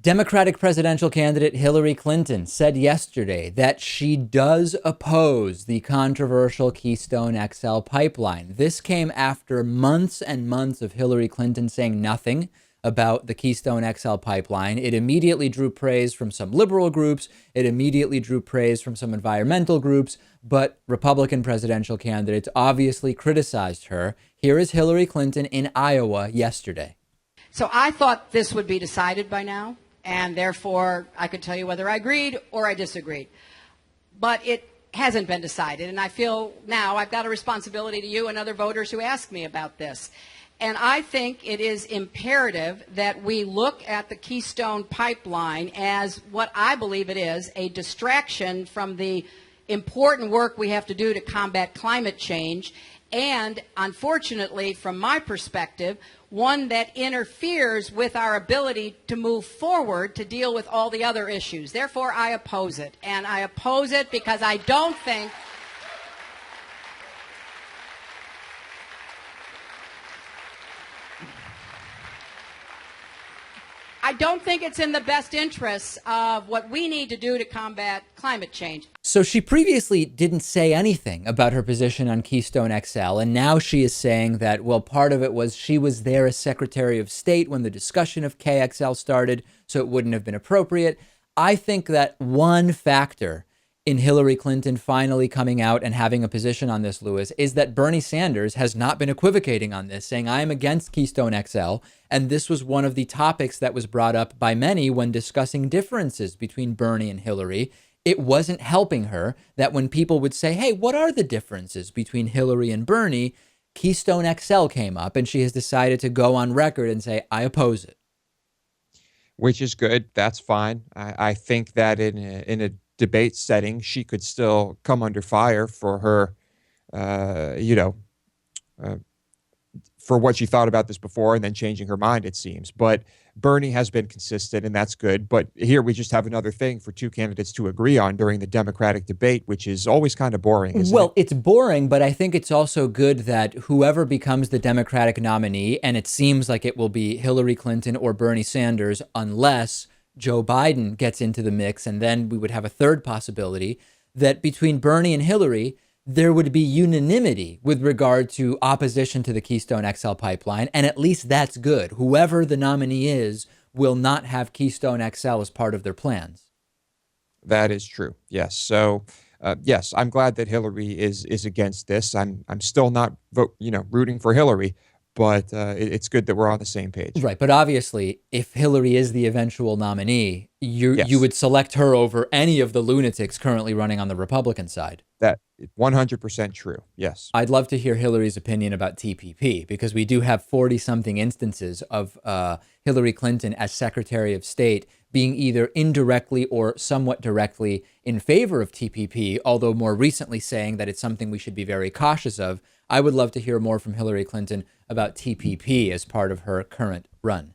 Democratic presidential candidate Hillary Clinton said yesterday that she does oppose the controversial Keystone XL pipeline. This came after months and months of Hillary Clinton saying nothing about the Keystone XL pipeline. It immediately drew praise from some liberal groups. It immediately drew praise from some environmental groups, but Republican presidential candidates obviously criticized her. Here is Hillary Clinton in Iowa yesterday. So I thought this would be decided by now, and therefore I could tell you whether I agreed or I disagreed. But it hasn't been decided, and I feel now I've got a responsibility to you and other voters who ask me about this. And I think it is imperative that we look at the Keystone pipeline as what I believe it is, a distraction from the important work we have to do to combat climate change, and unfortunately, from my perspective, one that interferes with our ability to move forward to deal with all the other issues. Therefore, I oppose it. And I oppose it because I don't think it's in the best interests of what we need to do to combat climate change. So she previously didn't say anything about her position on Keystone XL, and now she is saying that, well, part of it was she was there as Secretary of State when the discussion of KXL started, so it wouldn't have been appropriate. I think that one factor in Hillary Clinton finally coming out and having a position on this, Lewis, is that Bernie Sanders has not been equivocating on this, saying, I am against Keystone XL. And this was one of the topics that was brought up by many when discussing differences between Bernie and Hillary. It wasn't helping her that when people would say, hey, what are the differences between Hillary and Bernie? Keystone XL came up, and she has decided to go on record and say, I oppose it. Which is good. That's fine. I think that in a debate setting, she could still come under fire for her, for what she thought about this before and then changing her mind, it seems. But Bernie has been consistent, and that's good. But here we just have another thing for two candidates to agree on during the Democratic debate, which is always kind of boring, isn't it? It's boring, but I think it's also good that whoever becomes the Democratic nominee, and it seems like it will be Hillary Clinton or Bernie Sanders, unless Joe Biden gets into the mix, and then we would have a third possibility that between Bernie and Hillary, there would be unanimity with regard to opposition to the Keystone XL pipeline. And at least that's good. Whoever the nominee is will not have Keystone XL as part of their plans. That is true. Yes. So, yes, I'm glad that Hillary is against this. I'm still not rooting for Hillary, but it's good that we're on the same page. Right. But obviously, if Hillary is the eventual nominee, you would select her over any of the lunatics currently running on the Republican side. That 100% true. Yes. I'd love to hear Hillary's opinion about TPP, because we do have 40-something instances of Hillary Clinton as Secretary of State being either indirectly or somewhat directly in favor of TPP, although more recently saying that it's something we should be very cautious of. I would love to hear more from Hillary Clinton about TPP as part of her current run.